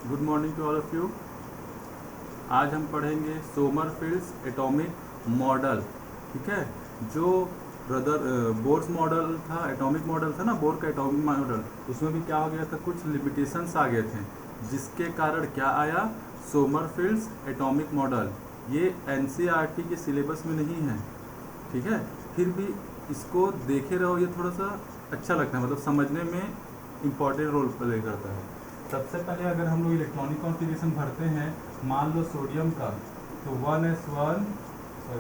Good morning to all of you. आज हम पढ़ेंगे सोमरफेल्ड्स एटॉमिक मॉडल। ठीक है, जो बोर्स मॉडल था, एटॉमिक मॉडल था ना, बोर का एटॉमिक मॉडल, उसमें भी क्या हो गया था, कुछ लिमिटेशंस आ गए थे, जिसके कारण क्या आया, सोमरफेल्ड्स एटॉमिक मॉडल। ये एनसीईआरटी के सिलेबस में नहीं है, ठीक है, फिर भी इसको देखे रहो, ये थोड़ा सा अच्छा लगता है, मतलब समझने में इम्पॉर्टेंट रोल प्ले करता है। सबसे पहले अगर हम लोग इलेक्ट्रॉनिक कॉन्फ़िगरेशन भरते हैं, मान लो सोडियम का, तो 1s1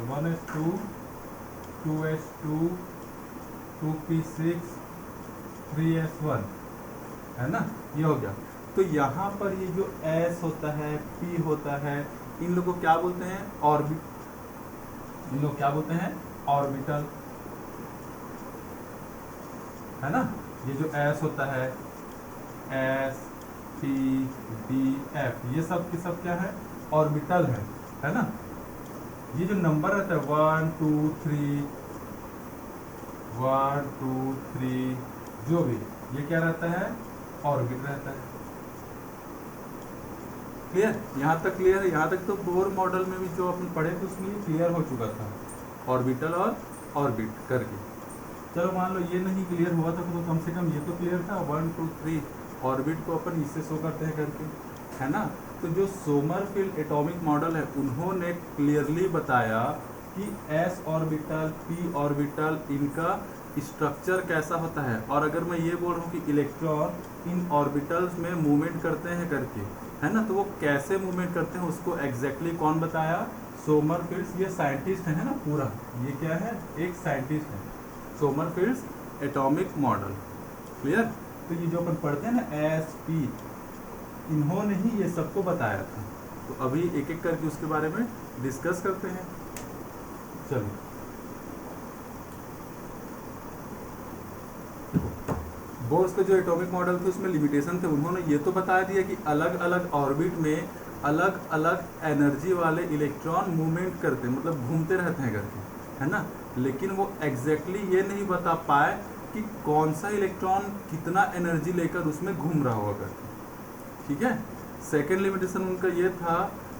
1s2 2s2 2p6 3s1 है ना, ये हो गया। तो यहाँ पर ये जो s होता है, p होता है, इन लोग को क्या बोलते हैं, ऑर्बिट। इन लोग क्या बोलते हैं, ऑर्बिटल, है ना। ये जो s होता है, s p d f, ये सब के सब क्या है, ऑर्बिटल है ना। ये जो नंबर रहता है 1 2 3 1 2 3, जो भी, ये क्या रहता है, ऑर्बिट रहता है। क्लियर, यहाँ तक क्लियर है। यहाँ तक तो बोर मॉडल में भी जो अपन पढ़े थे उसमें क्लियर हो चुका था, ऑर्बिटल और ऑर्बिट करके। चलो मान लो ये नहीं क्लियर हुआ था, तो कम से कम ये तो क्लियर था, 1 2 3 ऑर्बिट को अपन इससे शो करते हैं करके, है ना। तो जो सोमरफेल्ड एटॉमिक मॉडल है, उन्होंने क्लियरली बताया कि s ऑर्बिटल, p ऑर्बिटल, इनका स्ट्रक्चर कैसा होता है। और अगर मैं ये बोल रहा हूँ कि इलेक्ट्रॉन इन ऑर्बिटल्स में मूवमेंट करते हैं करके, है ना, तो वो कैसे मूवमेंट करते हैं उसको एग्जैक्टली कौन बताया, सोमरफेल्ड्स। ये साइंटिस्ट है ना पूरा, ये क्या है, एक साइंटिस्ट है, सोमरफेल्ड्स एटॉमिक मॉडल। क्लियर। तो ये जो अपन पढ़ते हैं ना, एस पी, इन्होंने ही ये सबको बताया था। तो अभी एक एक करके उसके बारे में डिस्कस करते हैं। चलो, बोर्स का जो एटॉमिक मॉडल थे उसमें लिमिटेशन थे, उन्होंने ये तो बता दिया कि अलग अलग ऑर्बिट में अलग अलग एनर्जी वाले इलेक्ट्रॉन मूवमेंट करते हैं, मतलब घूमते रहते हैं करके, है ना। लेकिन वो एग्जैक्टली ये नहीं बता पाए कि कौन सा इलेक्ट्रॉन कितना एनर्जी लेकर उसमें घूम रहा होगा करके। ठीक है। सेकेंड लिमिटेशन उनका ये था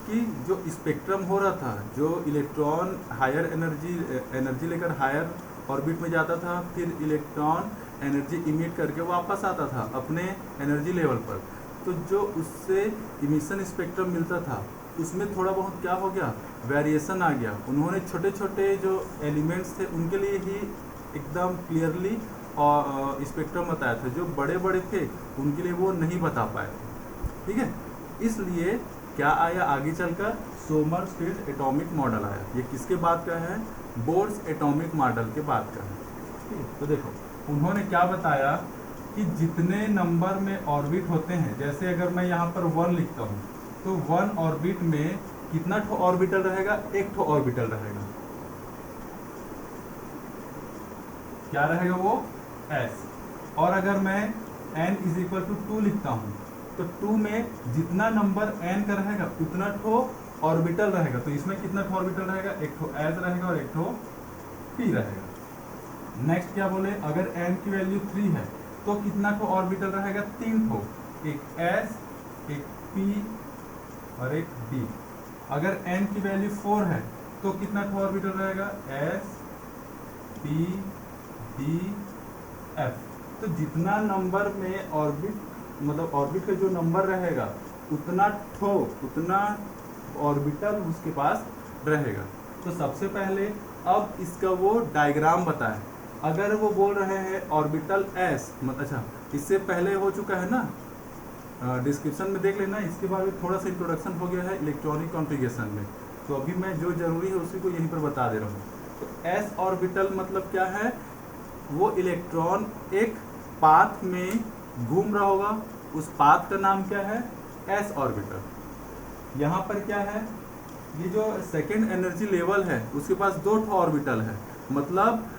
कि जो स्पेक्ट्रम हो रहा था, जो इलेक्ट्रॉन हायर एनर्जी लेकर हायर ऑर्बिट में जाता था, फिर इलेक्ट्रॉन एनर्जी इमिट करके वापस आता था अपने एनर्जी लेवल पर, तो जो उससे इमिशन स्पेक्ट्रम मिलता था उसमें थोड़ा बहुत क्या हो गया, वेरिएशन आ गया। उन्होंने छोटे छोटे जो एलिमेंट्स थे उनके लिए ही एकदम क्लियरली और स्पेक्ट्रम बताया था, जो बड़े बड़े थे उनके लिए वो नहीं बता पाए थे। ठीक है, इसलिए क्या आया आगे चलकर, सोमरफेल्ड एटॉमिक मॉडल आया। ये किसके बाद का है, बोर्स एटॉमिक मॉडल के बाद का है। ठीक है, तो देखो उन्होंने क्या बताया कि जितने नंबर में ऑर्बिट होते हैं, जैसे अगर मैं यहाँ पर 1 लिखता हूँ, तो 1 ऑर्बिट में कितना ठो ऑर्बिटल रहेगा, एक ठो ऑर्बिटल रहेगा। क्या रहेगा वो, s। और अगर मैं n = 2 लिखता हूँ, तो 2 में जितना नंबर n का रहेगा उतना ठो ऑर्बिटल रहेगा। तो इसमें कितना ठो ऑर्बिटल रहेगा, एक ठो s रहेगा और एक ठो p रहेगा। नेक्स्ट क्या बोले, अगर n की वैल्यू 3 है तो कितना ठो ऑर्बिटल रहेगा, 3 ठो, एक s, एक p और एक d। अगर n की वैल्यू 4 है तो कितना ठो ऑर्बिटल रहेगा, s p d f। तो जितना नंबर में ऑर्बिट, मतलब ऑर्बिट का जो नंबर रहेगा उतना ऑर्बिटल उसके पास रहेगा। तो सबसे पहले अब इसका वो डायग्राम बताएं। अगर वो बोल रहे हैं ऑर्बिटल s, अच्छा इससे पहले हो चुका है ना, डिस्क्रिप्शन में देख लेना, इसके बाद थोड़ा सा इंट्रोडक्शन हो गया है इलेक्ट्रॉनिक कॉन्फ़िगरेशन में। तो अभी मैं जो जरूरी है उसी को यहीं पर बता दे रहा हूँ। तो s ऑर्बिटल मतलब क्या है, वो इलेक्ट्रॉन एक पाथ में घूम रहा होगा, उस पाथ का नाम क्या है, s ऑर्बिटल। यहाँ पर क्या है, ये जो सेकेंड एनर्जी लेवल है उसके पास 2 ऑर्बिटल है, मतलब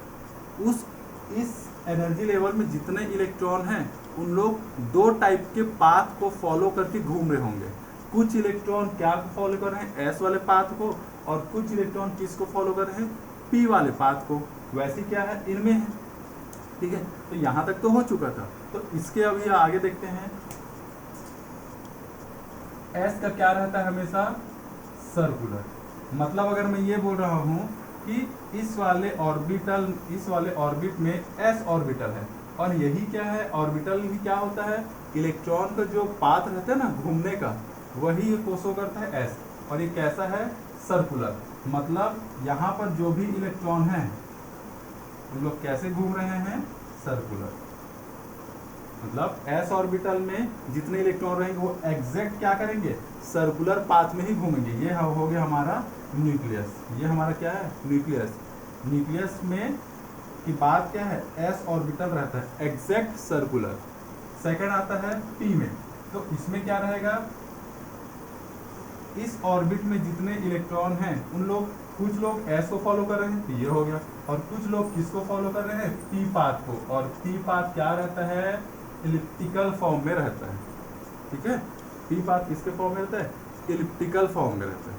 इस एनर्जी लेवल में जितने इलेक्ट्रॉन हैं उन लोग 2 टाइप के पाथ को फॉलो करके घूम रहे होंगे। कुछ इलेक्ट्रॉन क्या फॉलो कर रहे हैं, s वाले पाथ को, और कुछ इलेक्ट्रॉन किसको फॉलो कर रहे हैं, p वाले पाथ को। वैसे क्या है, इनमें है। ठीक है, तो यहाँ तक तो हो चुका था। तो इसके अभी आगे देखते हैं। एस का क्या रहता है हमेशा, सर्कुलर। मतलब अगर मैं ये बोल रहा हूँ कि इस वाले ऑर्बिट में एस ऑर्बिटल है, और यही क्या है, ऑर्बिटल भी क्या होता है, इलेक्ट्रॉन का जो पाथ रहता है ना घूमने का, वही ये कोसो करता है एस, और ये कैसा है, सर्कुलर। मतलब यहाँ पर जो भी इलेक्ट्रॉन है उन लोग कैसे घूम रहे हैं, सर्कुलर। मतलब एस ऑर्बिटल में जितने इलेक्ट्रॉन रहेंगे वो एग्जैक्ट क्या करेंगे, सर्कुलर पाथ में ही घूमेंगे। ये हो गया हमारा न्यूक्लियस, ये हमारा क्या है, न्यूक्लियस। न्यूक्लियस में की बात क्या है, एस ऑर्बिटल रहता है एग्जैक्ट सर्कुलर। सेकंड आता है पी में, तो इसमें क्या रहेगा, इस ऑर्बिट में जितने इलेक्ट्रॉन हैं उन लोग, कुछ लोग एस को फॉलो कर रहे हैं, ये हो गया, और कुछ लोग किसको फॉलो कर रहे हैं, पी पाथ को। और पी पाथ क्या रहता है, इलिप्टिकल फॉर्म में रहता है। ठीक है, पी पाथ किसके फॉर्म में रहता है, इलिप्टिकल फॉर्म में रहता है।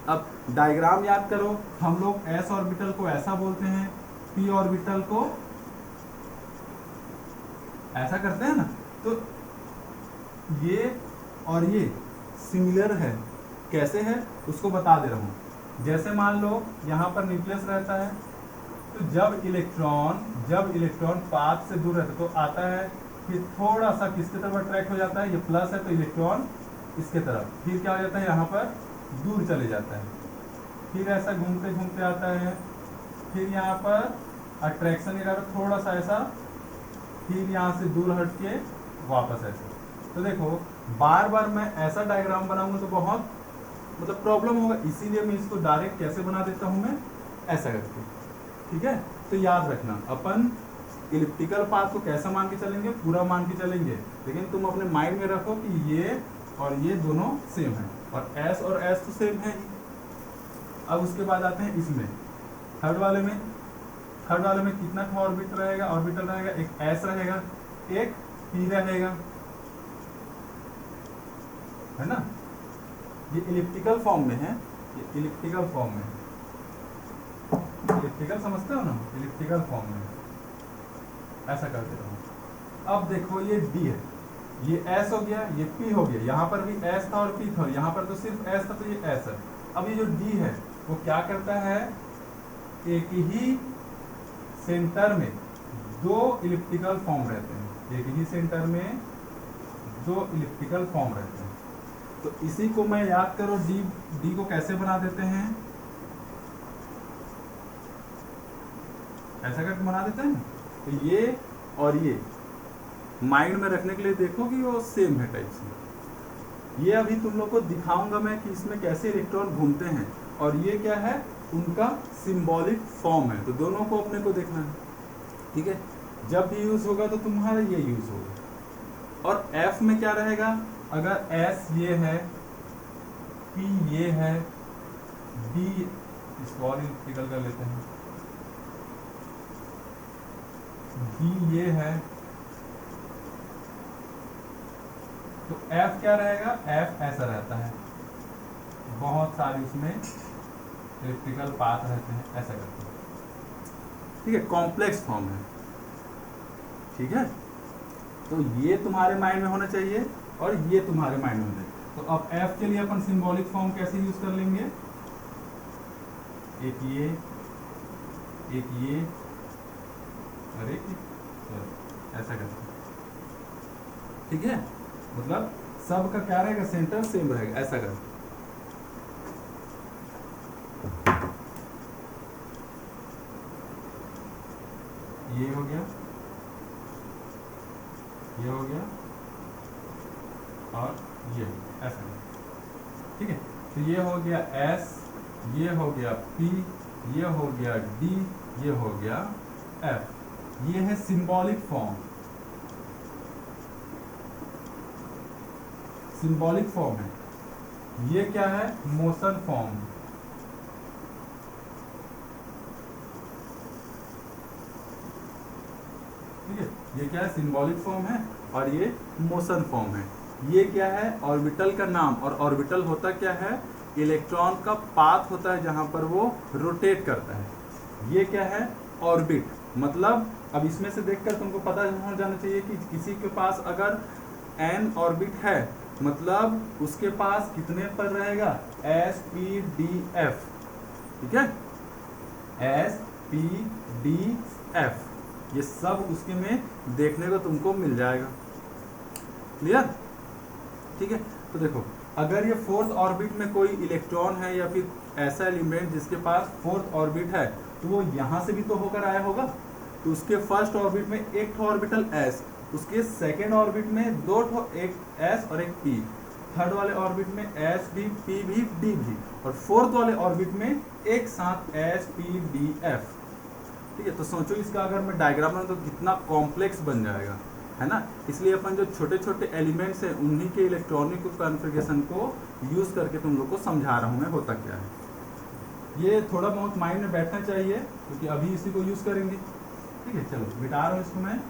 अब डायग्राम याद करो, हम लोग एस ऑर्बिटल को ऐसा बोलते हैं, पी ऑर्बिटल को ऐसा करते हैं ना, तो ये और ये सिमिलर है। कैसे है उसको बता दे रहा हूँ। जैसे मान लो यहाँ पर न्यूक्लियस रहता है, तो जब इलेक्ट्रॉन पाथ से दूर रहता है तो आता है, फिर थोड़ा सा किसके तरफ अट्रैक्ट हो जाता है, ये प्लस है तो इलेक्ट्रॉन इसके तरफ, फिर क्या हो जाता है, यहाँ पर दूर चले जाता है, फिर ऐसा घूमते घूमते आता है, फिर यहाँ पर अट्रैक्शन के कारण थोड़ा सा ऐसा, फिर यहाँ से दूर हट के वापस ऐसे। तो देखो बार बार मैं ऐसा डायग्राम बनाऊंगा तो बहुत मतलब प्रॉब्लम होगा, इसीलिए मैं इसको डायरेक्ट कैसे बना देता हूँ, मैं ऐसा करके। ठीक है, तो याद रखना अपन इलिप्टिकल पाथ को कैसा मान के चलेंगे, पूरा मान के चलेंगे, लेकिन तुम अपने माइंड में रखो कि ये और ये दोनों सेम है, और एस तो सेम है ही। अब उसके बाद आते हैं इसमें, थर्ड वाले में कितना ऑर्बिटल रहेगा, एक एस रहेगा, एक पी रहेगा, है ना। ये इलिप्टिकल फॉर्म में है, ये इलिप्टिकल फॉर्म में, इलिप्टिकल समझते हो ना, इलिप्टिकल फॉर्म में ऐसा करते रहो। अब देखो ये डी है, ये एस हो गया, ये पी हो गया, यहाँ पर भी एस था और पी था, यहाँ पर तो सिर्फ एस था तो ये एस है। अब ये जो डी है वो क्या करता है, एक ही सेंटर में दो इलिप्टिकल फॉर्म रहते हैं, एक ही सेंटर में दो इलिप्टिकल फॉर्म रहते हैं। तो इसी को मैं याद करो, डी को कैसे बना देते हैं, ऐसा करके बना देते हैं। तो ये और ये माइंड में रखने के लिए देखो कि वो सेम है टाइप से। ये अभी तुम लोग को दिखाऊंगा मैं कि इसमें कैसे इलेक्ट्रॉन घूमते हैं, और ये क्या है, उनका सिंबॉलिक फॉर्म है। तो दोनों को अपने को देखना है। ठीक है, जब भी यूज होगा तो तुम्हारा ये यूज होगा। और एफ में क्या रहेगा, अगर एस ये है, पी ये है, डी इसको और इलेक्ट्रिकल कर लेते हैं, डी ये है, तो एफ क्या रहेगा, एफ ऐसा रहता है, बहुत सारे उसमें इलेक्ट्रिकल पाथ रहते हैं, ऐसा करते हैं। ठीक है, कॉम्प्लेक्स फॉर्म है। ठीक है, तो ये तुम्हारे माइंड में होना चाहिए और ये तुम्हारे माइंड में होना चाहिए। तो अब एफ के लिए अपन सिंबॉलिक फॉर्म कैसे यूज कर लेंगे, एक ये और एक ऐसा करते हैं। ठीक है, मतलब सबका क्या रहेगा, सेंटर सेम रहेगा, ऐसा कर। ये हो गया, ये हो गया और ये ऐसा कर। ठीक है, तो ये हो गया एस, ये हो गया पी, ये हो गया डी, ये हो गया एफ। ये है सिंबॉलिक फॉर्म, सिंबॉलिक फॉर्म है। ये क्या है, मोशन फॉर्म। ठीक है, ये क्या है, सिंबॉलिक फॉर्म है, और ये मोशन फॉर्म है। ये क्या है, ऑर्बिटल का नाम, और ऑर्बिटल होता क्या है, इलेक्ट्रॉन का पाथ होता है जहां पर वो रोटेट करता है। ये क्या है, ऑर्बिट। मतलब अब इसमें से देखकर तुमको पता हो जाना चाहिए कि किसी के पास अगर n ऑर्बिट है मतलब उसके पास कितने पर रहेगा, SPDF, ठीक है, SPDF, ये सब उसके में देखने को तुमको मिल जाएगा। क्लियर? ठीक है, तो देखो अगर ये फोर्थ ऑर्बिट में कोई इलेक्ट्रॉन है या फिर ऐसा एलिमेंट जिसके पास फोर्थ ऑर्बिट है, तो वो यहाँ से भी तो होकर आया होगा। तो उसके फर्स्ट ऑर्बिट में एक ठो ऑर्बिटल S, उसके सेकेंड ऑर्बिट में दो ठो, एक S और एक P, थर्ड वाले ऑर्बिट में S भी, P भी, D भी, और फोर्थ वाले ऑर्बिट में एक साथ SPDF। ठीक है, तो सोचो इसका अगर मैं डायग्राम बनाऊं तो कितना कॉम्प्लेक्स बन जाएगा, है ना। इसलिए अपन जो छोटे छोटे एलिमेंट्स हैं उन्हीं के इलेक्ट्रॉनिक कॉन्फ़िगरेशन को यूज करके तुम लोग को समझा रहा हूं मैं होता क्या है। ये थोड़ा बहुत माइंड में बैठना चाहिए क्योंकि अभी इसी को यूज करेंगे। ठीक है, चलो मिटा रहा हूं इसको मैं।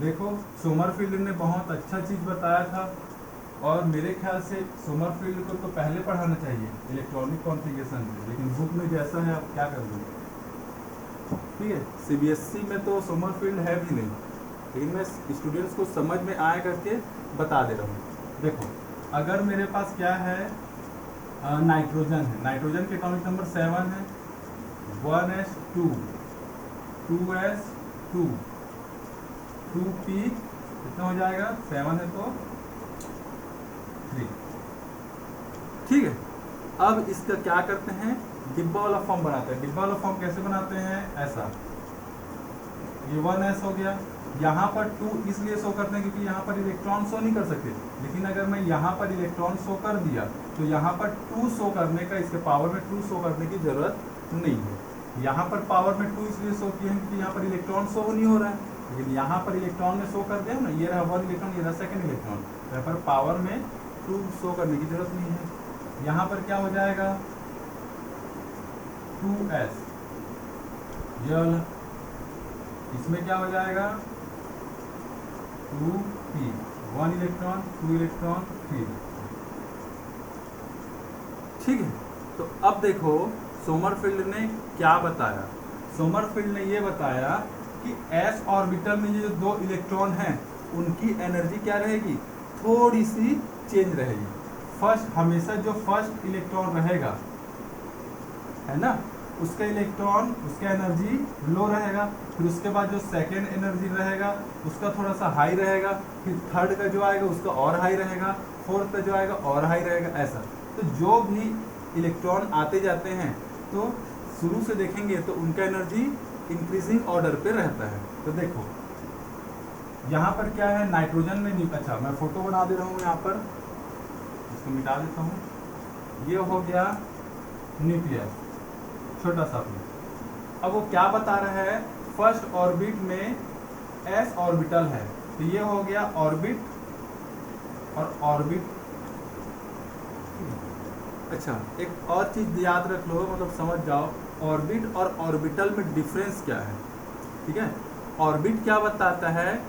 देखो सोमरफील्ड ने बहुत अच्छा चीज बताया था और मेरे ख्याल से सोमरफील्ड को तो पहले पढ़ाना चाहिए इलेक्ट्रॉनिक कॉन्फ़िगरेशन, लेकिन बुक में जैसा है आप क्या कर दूँगा। ठीक है, CBSE में तो सोमरफील्ड है भी नहीं, लेकिन मैं स्टूडेंट्स को समझ में आया करके बता दे रहा हूँ। देखो अगर मेरे पास क्या है, नाइट्रोजन है, नाइट्रोजन के एटॉमिक नंबर 7 है, 1s2, 2s2, 2p कितना हो जाएगा, 7 है तो 3। ठीक है, अब इसका क्या करते हैं, डिब्बा वाला फॉर्म बनाते हैं। डिब्बा वाला फॉर्म कैसे बनाते हैं, ऐसा, ये 1s हो गया, यहाँ पर 2 इसलिए शो करते हैं क्योंकि यहाँ पर इलेक्ट्रॉन शो नहीं कर सकते, लेकिन अगर मैं यहाँ पर इलेक्ट्रॉन शो कर दिया तो यहाँ पर 2 शो करने का, इसके पावर में 2 शो करने की जरूरत नहीं है। यहाँ पर पावर में 2 इसलिए शो किए हैं क्योंकि यहाँ पर इलेक्ट्रॉन शो नहीं हो रहा है, लेकिन यहाँ पर इलेक्ट्रॉन में शो कर दिया ना, ये रहा 1 इलेक्ट्रॉन, ये रहा सेकेंड इलेक्ट्रॉन, यहाँ पर पावर में 2 शो करने की जरूरत नहीं है। यहाँ पर क्या हो जाएगा, 2s, जल, इसमें क्या हो जाएगा, 2p, 1 इलेक्ट्रॉन, 2 इलेक्ट्रॉन, 3। ठीक है, तो अब देखो सोमरफील्ड ने क्या बताया। सोमरफील्ड ने ये बताया कि s ऑर्बिटल में ये जो 2 इलेक्ट्रॉन हैं उनकी एनर्जी क्या रहेगी, थोड़ी सी चेंज रहेगी। फर्स्ट, हमेशा जो फर्स्ट इलेक्ट्रॉन रहेगा, है ना, उसका इलेक्ट्रॉन, उसका एनर्जी लो रहेगा, फिर उसके बाद जो सेकेंड एनर्जी रहेगा उसका थोड़ा सा हाई रहेगा, फिर थर्ड का जो आएगा उसका और हाई रहेगा, फोर्थ का जो आएगा और हाई रहेगा, ऐसा। तो जो भी इलेक्ट्रॉन आते जाते हैं तो शुरू से देखेंगे तो उनका एनर्जी इंक्रीजिंग ऑर्डर पे रहता है। तो देखो यहाँ पर क्या है, नाइट्रोजन में, अच्छा मैं फोटो बना दे रहा हूँ यहाँ पर, इसको मिटा देता हूँ। ये हो गया न्यूक्लियस, छोटा सा अपना। अब वो क्या बता रहा है, फर्स्ट ऑर्बिट में s ऑर्बिटल है, तो ये हो गया ऑर्बिट और ऑर्बिट। अच्छा एक और चीज याद रख लो, मतलब समझ जाओ, ऑर्बिट और ऑर्बिटल में डिफरेंस क्या है। ठीक है, ऑर्बिट क्या बताता है,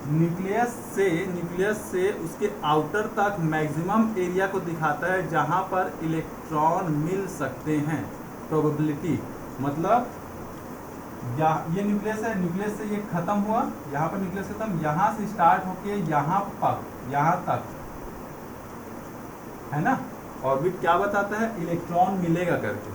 न्यूक्लियस से उसके आउटर तक मैक्सिमम एरिया को दिखाता है जहां पर इलेक्ट्रॉन मिल सकते हैं, प्रोबेबिलिटी। मतलब ये न्यूक्लियस है, न्यूक्लियस से ये खत्म हुआ, यहाँ पर न्यूक्लियस खत्म, यहाँ से स्टार्ट होके यहाँ तक, है ना। ऑर्बिट क्या बताता है, इलेक्ट्रॉन मिलेगा करके।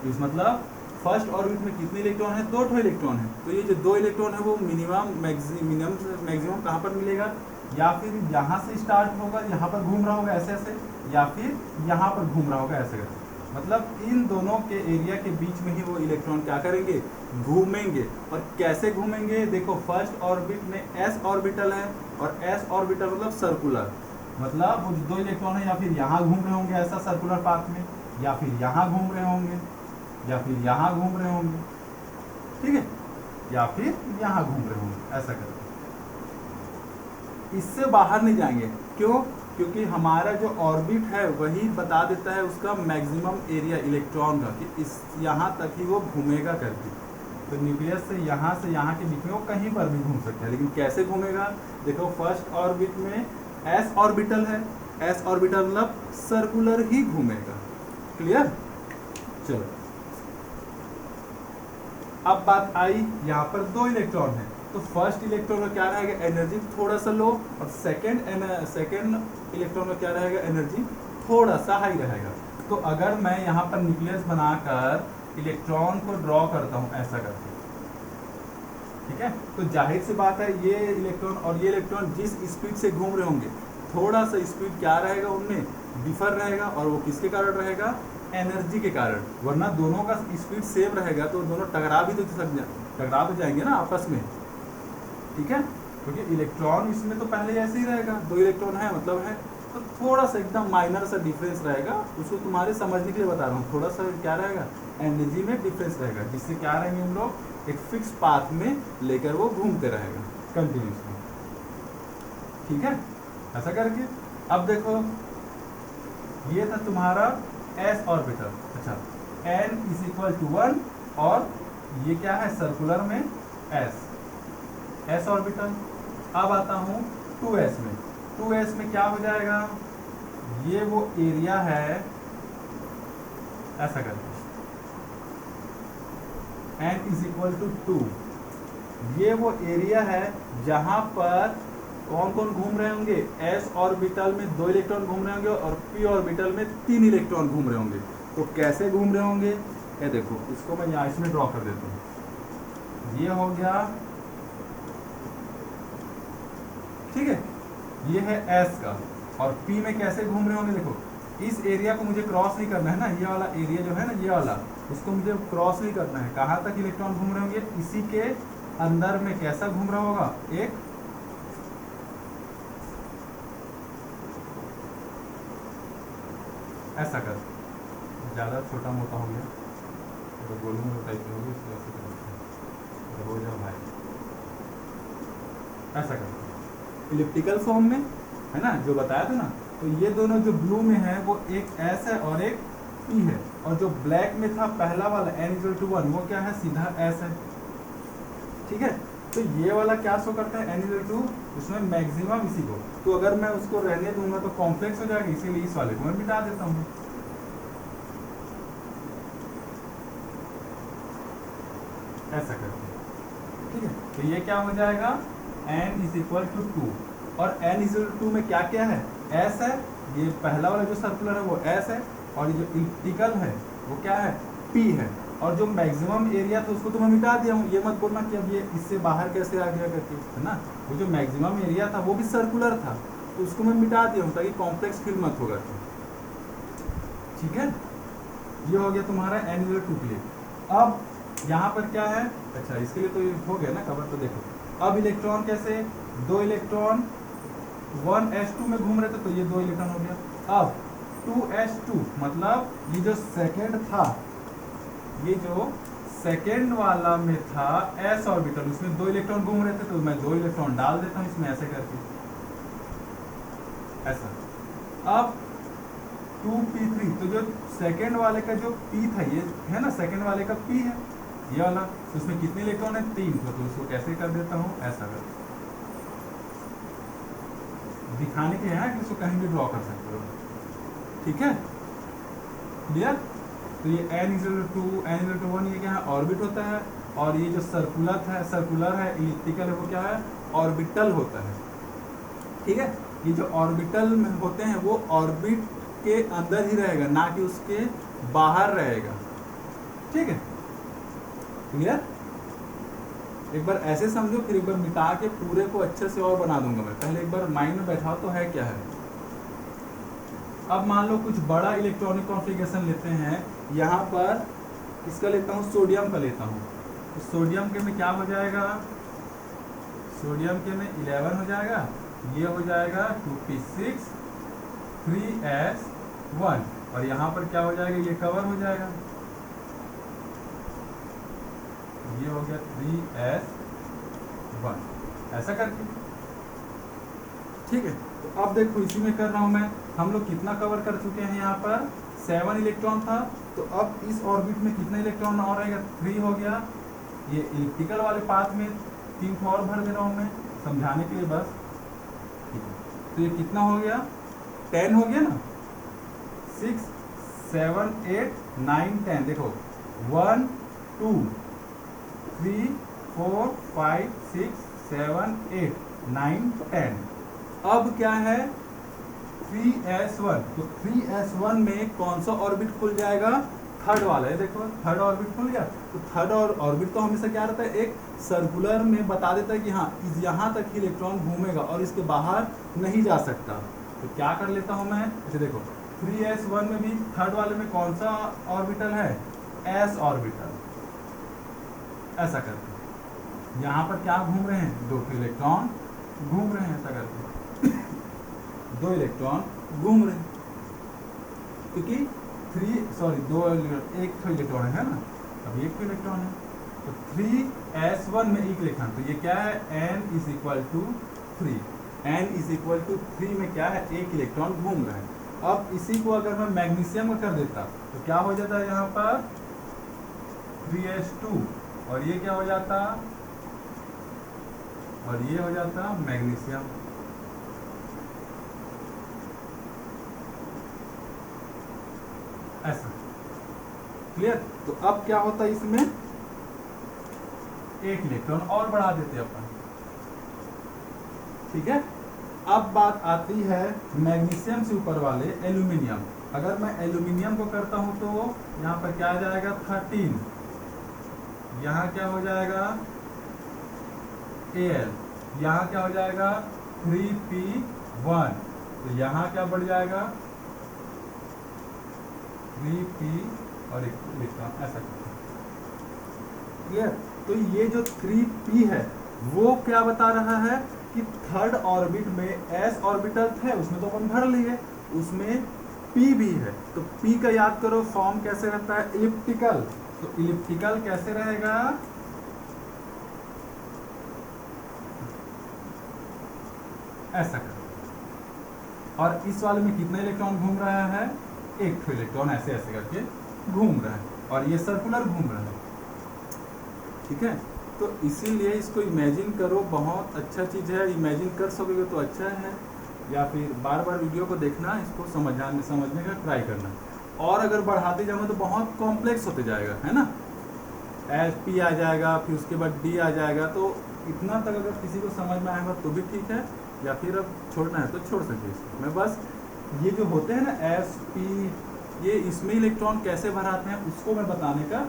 इस मतलब फर्स्ट ऑर्बिट में कितने इलेक्ट्रॉन है, 2 ठो इलेक्ट्रॉन है, तो ये जो 2 इलेक्ट्रॉन है वो मैक्सिमम कहाँ पर मिलेगा, या फिर यहाँ से स्टार्ट होगा, यहाँ पर घूम रहा होगा ऐसे ऐसे, या फिर यहाँ पर घूम रहा होगा ऐसे करके। मतलब इन दोनों के एरिया के बीच में ही वो इलेक्ट्रॉन क्या करेंगे, घूमेंगे। और कैसे घूमेंगे, देखो फर्स्ट ऑर्बिट में s ऑर्बिटल है, और s ऑर्बिटल मतलब सर्कुलर, मतलब वो 2 इलेक्ट्रॉन है या फिर यहाँ घूम रहे होंगे ऐसा सर्कुलर पाथ में, या फिर यहाँ घूम रहे होंगे, या फिर यहाँ घूम रहे होंगे, ठीक है, या फिर यहाँ घूम रहे होंगे, ऐसा करके। इससे बाहर नहीं जाएंगे, क्यों, क्योंकि हमारा जो ऑर्बिट है वही बता देता है उसका मैक्सिमम एरिया इलेक्ट्रॉन का, कि इस यहाँ तक ही वो घूमेगा करके। तो न्यूक्लियस से यहाँ के बीच में वो कहीं पर भी घूम सकता है, लेकिन कैसे घूमेगा, देखो फर्स्ट ऑर्बिट में s ऑर्बिटल है, s ऑर्बिटल मतलब सर्कुलर ही घूमेगा। क्लियर, चलो अब बात आई, यहाँ पर 2 इलेक्ट्रॉन है, तो फर्स्ट इलेक्ट्रॉन का क्या रहेगा, एनर्जी थोड़ा सा लो, और सेकेंड इलेक्ट्रॉन का क्या रहेगा, एनर्जी थोड़ा सा हाई रहेगा। तो अगर मैं यहाँ पर न्यूक्लियस बनाकर इलेक्ट्रॉन को ड्रॉ करता हूँ ऐसा करके, ठीक है, तो जाहिर सी बात है ये इलेक्ट्रॉन और ये इलेक्ट्रॉन जिस स्पीड से घूम रहे होंगे, थोड़ा सा स्पीड क्या रहेगा उनमें, डिफर रहेगा, और वो किसके कारण रहेगा, एनर्जी के कारण। वरना दोनों का स्पीड सेम रहेगा तो दोनों टकरा तो जाएंगे ना आपस में, ठीक है, क्योंकि इलेक्ट्रॉन इसमें तो पहले ऐसे ही रहेगा, 2 इलेक्ट्रॉन है मतलब है, तो थोड़ा सा एकदम माइनर सा डिफरेंस रहेगा, उसको तुम्हारे समझने के लिए बता रहा हूँ, थोड़ा सा क्या रहेगा, एनर्जी में डिफरेंस रहेगा, जिससे क्या रहेंगे हम लोग एक फिक्स पाथ में लेकर वो घूमते रहेगा कंटिन्यूसली, ठीक है, ऐसा करके। अब देखो ये था तुम्हारा s ऑर्बिटल, अच्छा n = 1, और ये क्या है सर्कुलर में s ऑर्बिटल। अब आता हूँ 2s में, 2s में क्या हो जाएगा, ये वो एरिया है ऐसा करके, n = 2, ये वो एरिया है जहां पर कौन कौन घूम रहे होंगे, s ऑर्बिटल में 2 इलेक्ट्रॉन घूम रहे होंगे और p ऑर्बिटल में 3 इलेक्ट्रॉन घूम रहे होंगे। तो कैसे घूम रहे होंगे, ये देखो, इसको मैं यहाँ इसमें ड्रॉ कर देता हूँ, ये हो गया, ठीक है, ये है s का, और p में कैसे घूम रहे होंगे, देखो इस एरिया को मुझे क्रॉस नहीं करना है ना, ये वाला एरिया जो है ना, ये वाला, उसको मुझे क्रॉस नहीं करना है। कहाँ तक इलेक्ट्रॉन घूम रहे होंगे, इसी के अंदर में कैसा घूम रहा होगा, एक ऐसा कर, ज़्यादा छोटा मोटा हो गया तो बोलूँगा टाइप हो गया, इसलिए ऐसे करते हो जाओ भाई, ऐसा करते इलिप्टिकल फॉर्म में है ना, जो बताया था ना। तो ये दोनों जो ब्लू में है वो एक s है और एक p है, और जो ब्लैक में था पहला वाला n = 1, वो क्या है, सीधा s है, ठीक है। तो ये वाला क्या शो करता है, n = 2, उसमें मैक्सिमम इसी को, तो अगर मैं उसको रहने दूंगा तो कॉम्प्लेक्स हो जाएगा, इसीलिए इस वाले को मैं मिटा देता हूँ, ऐसा करके, ठीक है। तो ये क्या हो जाएगा, n = 2, और n = 2 में क्या क्या है, s है, ये पहला वाला जो सर्कुलर है वो s है, और ये जो इलिप्टिकल है वो क्या है, p है, और जो मैक्सिमम एरिया था उसको तो मैं मिटा दिया हूँ, ये मत बोलना कि अब ये इससे बाहर कैसे आ गया करके, है ना, वो जो मैक्सिमम एरिया था वो भी सर्कुलर था, तो उसको मैं मिटा दिया हूँ ताकि कॉम्प्लेक्स फील मत होगा, ठीक है। ये हो गया तुम्हारा n = 2 के लिए। अब यहाँ पर क्या है, अच्छा इसके लिए तो ये हो गया ना कवर, तो देखो अब इलेक्ट्रॉन कैसे, 2 इलेक्ट्रॉन 1s2 में घूम रहे थे, तो ये 2 इलेक्ट्रॉन हो गया। अब 2s2 मतलब ये जो सेकेंड था, ये जो सेकेंड वाला में था s ऑर्बिटल, उसमें 2 इलेक्ट्रॉन घूम रहे थे, तो मैं 2 इलेक्ट्रॉन डाल देता हूँ इसमें ऐसे करके, ऐसा। अब 2p3, तो जो सेकेंड वाले का जो p था, ये है ना सेकेंड वाले का p है, ये वाला, तो उसमें कितने इलेक्ट्रॉन है, 3, तो उसको कैसे कर देता हूँ, ऐसा कर, दिखाने के है कि इसको कहीं भी ड्रॉ कर सकते हो, ठीक है, क्लियर। तो ये n = 2, n = 1, ये क्या है, ऑर्बिट होता है, और ये जो सर्कुलर है इलिप्टिकल है, वो क्या है, ऑर्बिटल होता है, ठीक है। ये जो ऑर्बिटल में होते हैं वो ऑर्बिट के अंदर ही रहेगा, ना कि उसके बाहर रहेगा, ठीक है, क्लियर। एक बार ऐसे समझो, फिर एक बार मिटा के पूरे को अच्छे से और बना दूंगा मैं, पहले एक बार माइंड में बैठाओ तो है क्या है। अब मान लो कुछ बड़ा इलेक्ट्रॉनिक कॉन्फ़िगरेशन लेते हैं, यहाँ पर इसका लेता हूँ, सोडियम का लेता हूँ, तो सोडियम के में क्या हो जाएगा, सोडियम के में 11 हो जाएगा, ये हो जाएगा 2p6 3s1, और यहाँ पर क्या हो जाएगा, ये कवर हो जाएगा, ये हो गया 3s1, ऐसा करके, ठीक है। तो अब देखो इसी में कर रहा हूँ मैं, हम लोग कितना कवर कर चुके हैं, यहाँ पर 7 इलेक्ट्रॉन था, तो अब इस ऑर्बिट में कितने इलेक्ट्रॉन और रहेगा, 3 हो गया, ये इलिप्टिकल वाले पाथ में 3 को और भर दे रहा हूँ मैं समझाने के लिए बस, ठीक है। तो ये कितना हो गया, 10 हो गया ना, 6 7 8 9 10, देखो 1 2 3 4 5 6 7 8 9 10। अब क्या है 3s1, तो 3s1 में कौन सा ऑर्बिट खुल जाएगा? थर्ड वाला है, देखो थर्ड ऑर्बिट खुल गया। तो थर्ड ऑर्बिट तो हमेशा क्या रहता है, एक सर्कुलर में बता देता है कि हाँ यहाँ तक ही इलेक्ट्रॉन घूमेगा और इसके बाहर नहीं जा सकता। तो क्या कर लेता हूँ मैं, अच्छा देखो 3s1 में भी थर्ड वाले में कौन सा ऑर्बिटल है? s orbital. ऐसा करके यहाँ पर क्या घूम रहे हैं? 2 इलेक्ट्रॉन घूम रहे हैं, ऐसा करके 2 इलेक्ट्रॉन घूम रहे हैं, क्योंकि एक इलेक्ट्रॉन है ना, अब एक इलेक्ट्रॉन है। तो 3s1 में एक इलेक्ट्रॉन, तो ये क्या है? n is equal to 3। n is equal to 3 में क्या है? एक इलेक्ट्रॉन घूम रहा है। अब इसी को अगर मैं मैग्नीशियम का कर देता तो क्या हो जाता है यहाँ पर? 3s2, और ये क्या हो जाता? और ये हो जाता मैग्नीशियम। ऐसा क्लियर? तो अब क्या होता है इसमें? एक इलेक्ट्रॉन और बढ़ा देते अपन, ठीक है। अब बात आती है मैग्नीशियम से ऊपर वाले एल्यूमिनियम। अगर मैं एल्यूमिनियम को करता हूं तो यहाँ पर क्या आ जाएगा? 13। यहाँ क्या हो जाएगा? Al। यहाँ क्या हो जाएगा? 3p1। तो यहाँ क्या बढ़ जाएगा? 3p और एक इलेक्ट्रॉन, ऐसा क्लियर? तो ये जो 3p है वो क्या बता रहा है कि थर्ड ऑर्बिट में s ऑर्बिटल थे, उसमें तो अपन भर लिए, उसमें p भी है। तो p का याद करो फॉर्म कैसे रहता है? इलिप्टिकल। तो इलिप्टिकल कैसे रहेगा? ऐसा कर। और इस वाले में कितने इलेक्ट्रॉन घूम रहा है? एक इलेक्ट्रॉन ऐसे ऐसे करके घूम रहा है, और ये सर्कुलर घूम रहा है, ठीक है। तो इसीलिए इसको इमेजिन करो, बहुत अच्छा चीज़ है। इमेजिन कर सकोगे तो अच्छा है, या फिर बार बार वीडियो को देखना, इसको समझने का ट्राई करना। और अगर बढ़ाते जाओगे तो बहुत कॉम्प्लेक्स होते जाएगा, है ना। एस पी आ जाएगा, फिर उसके बाद डी आ जाएगा। तो इतना तक अगर किसी को समझ में आएगा तो भी ठीक है, या फिर अब छोड़ना है तो छोड़ सकते इसको। मैं बस ये जो होते हैं ना एस पी, ये इसमें इलेक्ट्रॉन कैसे भराते हैं उसको मैं बताने का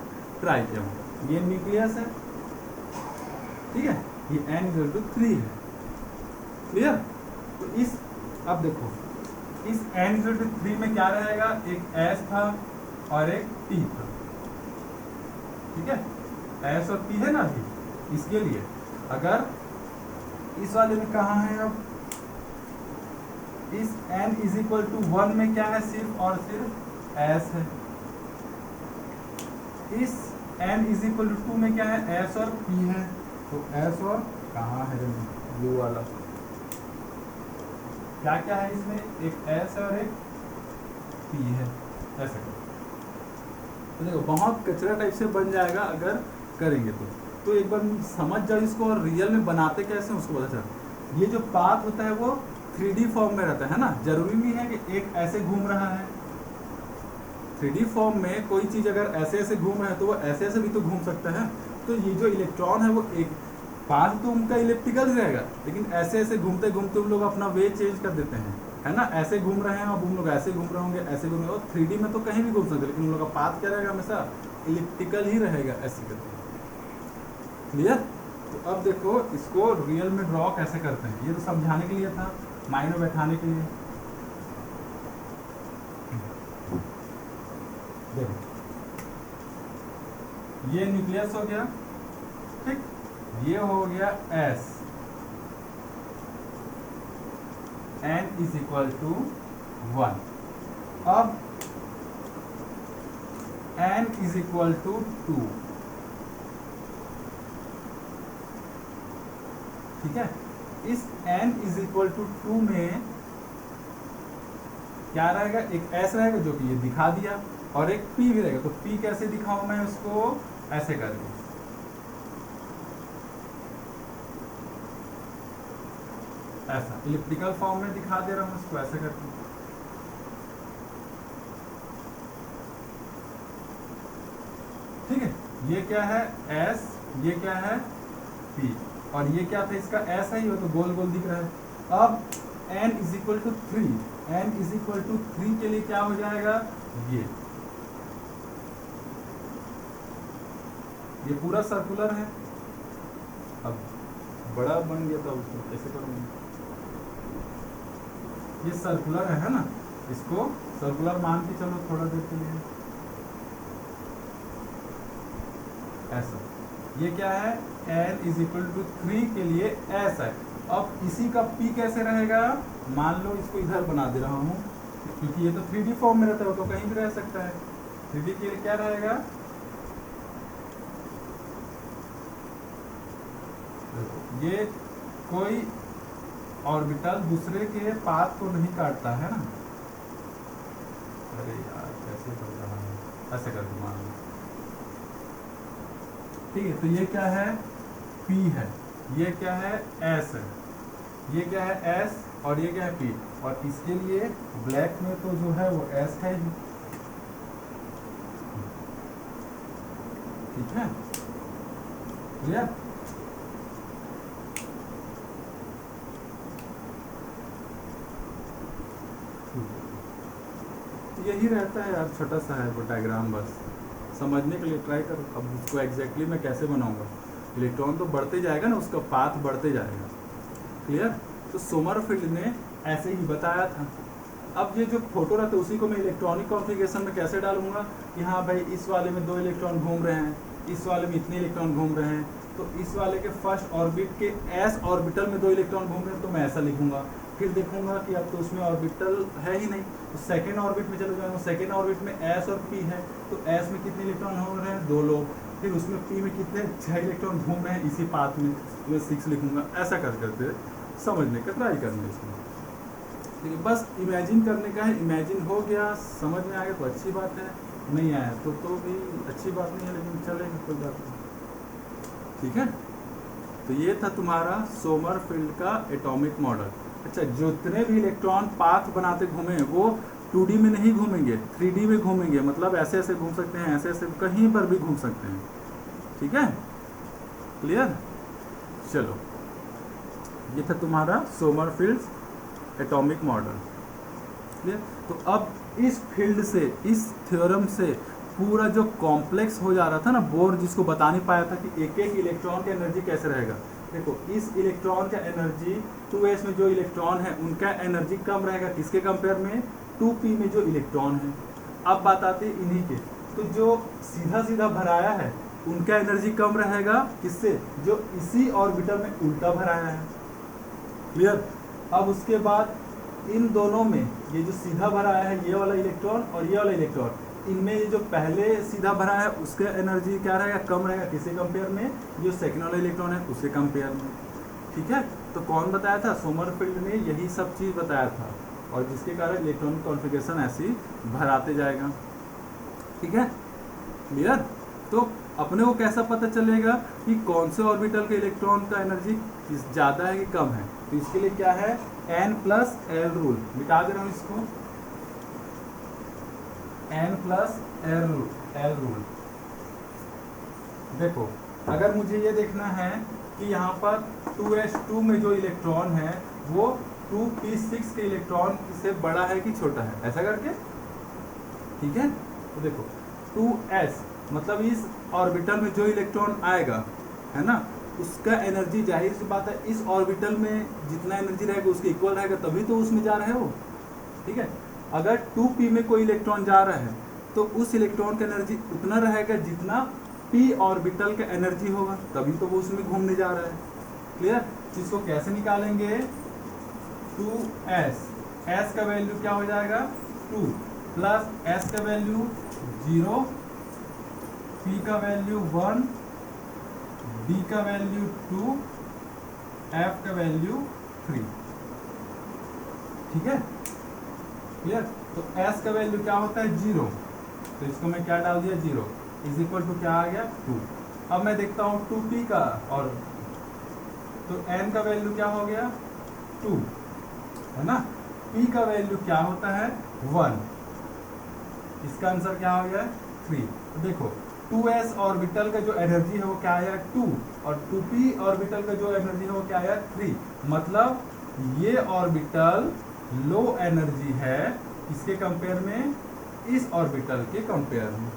ट्राई किया हूँ। ये न्यूक्लियस है, ठीक है, ये n=3 है, क्लियर। तो इस अब देखो इस n=3 में क्या रहेगा? एक s था और एक p था, ठीक है। s और p है ना अभी, इसके लिए अगर इस वाले में कहाँ है? अब इस n=1 में क्या है? सिर्फ और सिर्फ s है। इस n=2 में क्या है? s और p है। तो s और कहाँ है? ब्लू वाला क्या क्या है इसमें? एक s और एक p है, ऐसा। तो देखो बहुत कचरा टाइप से बन जाएगा अगर करेंगे तो एक बार समझ जाओ इसको, और रियल में बनाते कैसे हैं उसको पता चला। ये जो पाथ होता है वो 3D फॉर्म में रहता है ना, जरूरी नहीं है कि एक ऐसे घूम रहा है। 3D फॉर्म में कोई चीज़ अगर ऐसे ऐसे घूम रहा है तो वो ऐसे ऐसे भी तो घूम सकता है। तो ये जो इलेक्ट्रॉन है वो एक पाथ तो उनका इलिप्टिकल ही रहेगा, लेकिन ऐसे ऐसे घूमते घूमते उन लोग अपना वे चेंज कर देते हैं, है ना। ऐसे घूम रहे हैं, अब उन लोग ऐसे घूम रहे होंगे, ऐसे घूम रहे हो। 3D में तो कहीं भी घूम सकते, लेकिन उन लोग का पाथ क्या रहेगा? हमेशा इलिप्टिकल ही रहेगा, ऐसे करके, क्लियर। तो अब देखो इसको रियल में ड्रॉ कैसे करते हैं, ये तो समझाने के लिए था, माइंड में बैठाने के लिए। देखो ये न्यूक्लियस हो गया, ठीक, ये हो गया S, n=1। अब n=2, ठीक है। इस n=2 में क्या रहेगा? एक S रहेगा जो कि ये दिखा दिया, और एक P भी रहेगा। तो P कैसे दिखाऊं मैं उसको? ऐसे करके, ऐसा इलिप्टिकल फॉर्म में दिखा दे रहा हूं इसको, ऐसे करके। ठीक है, ये क्या है? S, ये क्या है? p, और ये क्या था इसका ऐसा ही हो तो गोल गोल दिख रहा है। अब n is equal to 3, n is equal to 3 के लिए क्या हो जाएगा, ये पूरा सर्कुलर है। अब बड़ा बन गया था उसको कैसे करूँगा, ये सर्कुलर है ना, इसको सर्कुलर मान के चलो थोड़ा देर के लिए ऐसा। ये क्या है, n इज इक्वल टू 3 के लिए ऐसा है। अब इसी का p कैसे रहेगा, मान लो इसको इधर बना दे रहा हूँ क्योंकि ये तो 3D फॉर्म में रहता है, वो तो कहीं भी रह सकता है। 3D के लिए क्या रहेगा, ये कोई ऑर्बिटल दूसरे के पाथ को नहीं काटता है ना। अरे यार कैसे कर रहा है, ऐसे करके मान लो, ठीक है। तो ये क्या है, P है, ये क्या है S है, ये क्या है S, और ये क्या है P, और इसके लिए ब्लैक में तो जो है वो S है ही, ठीक है, क्लियर। यही रहता है यार, छोटा सा है वो डायग्राम, बस समझने के लिए ट्राई करो। अब उसको एग्जैक्टली मैं कैसे बनाऊंगा, इलेक्ट्रॉन तो बढ़ते जाएगा ना, उसका पाथ बढ़ते जाएगा, क्लियर। तो सोमरफेल्ड ने ऐसे ही बताया था। अब ये जो फोटो रहता है उसी को मैं इलेक्ट्रॉनिक कॉन्फ़िगरेशन में कैसे डालूंगा कि हाँ भाई इस वाले में 2 इलेक्ट्रॉन घूम रहे हैं, इस वाले में इतने इलेक्ट्रॉन घूम रहे हैं, तो इस वाले के फर्स्ट ऑर्बिट के एस ऑर्बिटल में 2 इलेक्ट्रॉन घूम रहे हैं तो मैं ऐसा लिखूंगा। फिर देखूंगा कि अब तो उसमें ऑर्बिटल है ही नहीं, तो सेकेंड ऑर्बिट में चले जाऊंगा, सेकेंड ऑर्बिट में एस और पी है, तो एस में कितने इलेक्ट्रॉन घूम रहे हैं, 2 लोग, फिर उसमें पी में कितने 6 इलेक्ट्रॉन घूम रहे हैं इसी पाथ में, तो मैं 6 लिखूंगा। ऐसा कर करके समझने का ट्राई करना इसमें, ठीक है। बस इमेजिन करने का है, इमेजिन हो गया, समझ में आ गया तो अच्छी बात है, नहीं आया तो भी अच्छी बात नहीं है, लेकिन चलेगा, कोई बात नहीं, ठीक है। तो ये था तुम्हारा सोमरफेल्ड का एटॉमिक मॉडल। अच्छा, जितने भी इलेक्ट्रॉन पाथ बनाते घूमे वो 2D में नहीं घूमेंगे, 3D में घूमेंगे, मतलब ऐसे ऐसे घूम सकते हैं, ऐसे ऐसे कहीं पर भी घूम सकते हैं, ठीक है, क्लियर। चलो, ये था तुम्हारा सोमरफेल्ड एटॉमिक मॉडल, क्लियर। तो अब इस फील्ड से, इस थ्योरम से पूरा जो कॉम्प्लेक्स हो जा रहा था ना, बोर जिसको बता नहीं पाया था कि एक एक इलेक्ट्रॉन का एनर्जी कैसे रहेगा। देखो, इस इलेक्ट्रॉन का एनर्जी 2s में जो इलेक्ट्रॉन है उनका एनर्जी कम रहेगा किसके कंपेयर में, 2p में जो इलेक्ट्रॉन है। अब बात आती है इन्हीं के, तो जो सीधा सीधा भराया है उनका एनर्जी कम रहेगा किससे, जो इसी ऑर्बिटल में उल्टा भराया है, क्लियर। अब उसके बाद इन दोनों में ये जो सीधा भराया है ये वाला इलेक्ट्रॉन और ये वाला इलेक्ट्रॉन, इनमें ये जो पहले सीधा भरा है उसका एनर्जी क्या रहेगा, कम रहेगा किसके कंपेयर में, जो सेकंड वाला इलेक्ट्रॉन है उसके कंपेयर में, ठीक है। तो कौन बताया था, सोमरफेल्ड ने यही सब चीज़ बताया था, और जिसके कारण इलेक्ट्रॉनिक कॉन्फ़िगरेशन ऐसे ही भराते जाएगा, ठीक है, क्लियर। तो अपने को कैसा पता चलेगा कि कौन से ऑर्बिटल के इलेक्ट्रॉन का एनर्जी ज़्यादा है कि कम है, तो इसके लिए क्या है, n+l रूल, मिटा दे रहा हूँ इसको, n+l रूल। देखो, अगर मुझे ये देखना है कि यहाँ पर 2s2 में जो इलेक्ट्रॉन है वो 2p6 के इलेक्ट्रॉन से बड़ा है कि छोटा है, ऐसा करके, ठीक है। तो देखो 2s मतलब इस ऑर्बिटल में जो इलेक्ट्रॉन आएगा है ना, उसका एनर्जी जाहिर सी बात है इस ऑर्बिटल में जितना एनर्जी रहेगा उसके इक्वल रहेगा, तभी तो उसमें जा रहा है वो, ठीक है। अगर 2p में कोई इलेक्ट्रॉन जा रहा है तो उस इलेक्ट्रॉन का एनर्जी उतना रहेगा जितना p ऑर्बिटल का एनर्जी होगा, तभी तो वो उसमें घूमने जा रहा है, क्लियर। इसको कैसे निकालेंगे, 2s, s का वैल्यू क्या हो जाएगा 2 प्लस s का वैल्यू 0, p का वैल्यू 1, d का वैल्यू 2, f का वैल्यू 3, ठीक है, क्लियर। तो s का वैल्यू क्या होता है 0, तो इसको मैं क्या डाल दिया 0 इज इक्वल टू क्या आ गया 2। अब मैं देखता हूँ 2p का, और तो n का वैल्यू क्या हो गया 2 है ना, p का वैल्यू क्या होता है 1, इसका आंसर क्या हो गया 3। तो देखो 2s ऑर्बिटल का जो एनर्जी है वो क्या आया 2, और 2p ऑर्बिटल का जो एनर्जी है वो क्या आया 3। मतलब ये ऑर्बिटल लो एनर्जी है किसके कंपेयर में, इस ऑर्बिटल के कंपेयर में।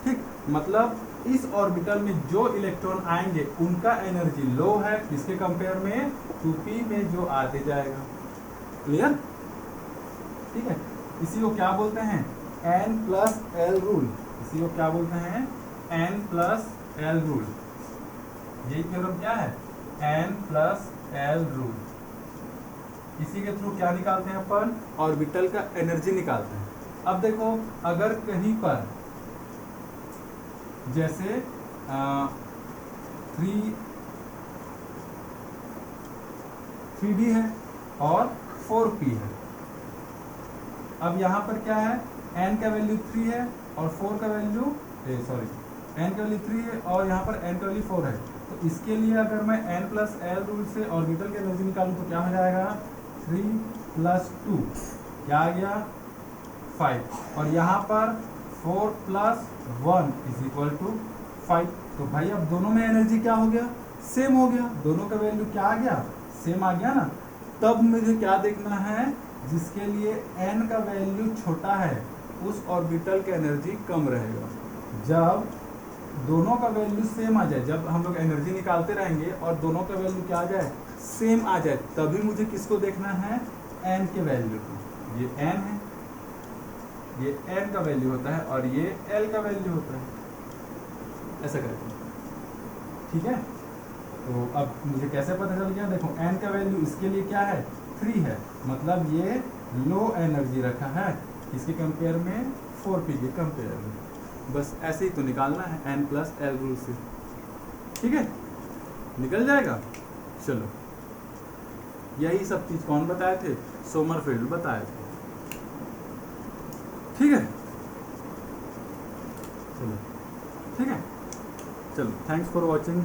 ठीक, मतलब इस ऑर्बिटल में जो इलेक्ट्रॉन आएंगे उनका एनर्जी लो है किसके कंपेयर में, 2p में जो आते जाएगा। क्लियर? ठीक है, इसी को क्या बोलते हैं, n+l रूल। इसी को क्या बोलते हैं, n+l रूल। यही थ्योरम क्या है, n+l रूल। इसी के थ्रू क्या निकालते हैं अपन, ऑर्बिटल का एनर्जी निकालते हैं। अब देखो, अगर कहीं पर जैसे 3d है और 4p है। अब यहाँ पर क्या है, n का वैल्यू 3 है और 4 का वैल्यू n का वैल्यू 3 है और यहाँ पर n का वैल्यू 4 है। तो इसके लिए अगर मैं n+l रूल से ऑर्बिटल की एनर्जी निकालूं तो क्या हो जाएगा, 3 + 2 क्या आ गया 5, और यहाँ पर 4 + 1 = 5। तो भाई अब दोनों में एनर्जी क्या हो गया, सेम हो गया, दोनों का वैल्यू क्या आ गया, सेम आ गया ना। तब मुझे क्या देखना है, जिसके लिए n का वैल्यू छोटा है उस ऑर्बिटल का एनर्जी कम रहेगा। जब दोनों का वैल्यू सेम आ जाए, जब हम लोग एनर्जी निकालते रहेंगे और दोनों का वैल्यू क्या आ जाए, सेम आ जाए, तभी मुझे किसको देखना है, n के वैल्यू को। ये n है, ये n का वैल्यू होता है और ये l का वैल्यू होता है, ऐसा करके। ठीक है, तो अब मुझे कैसे पता चल गया, देखो n का वैल्यू इसके लिए क्या है, 3 है, मतलब ये लो एनर्जी रखा है इसके कंपेयर में, 4p के कंपेयर में। बस ऐसे ही तो निकालना है n+l रूल से। ठीक है, निकल जाएगा। चलो, यही सब चीज कौन बताए थे, सोमरफेल्ड बताए थे। ठीक है, चलो ठीक है, चलो, थैंक्स फॉर वॉचिंग।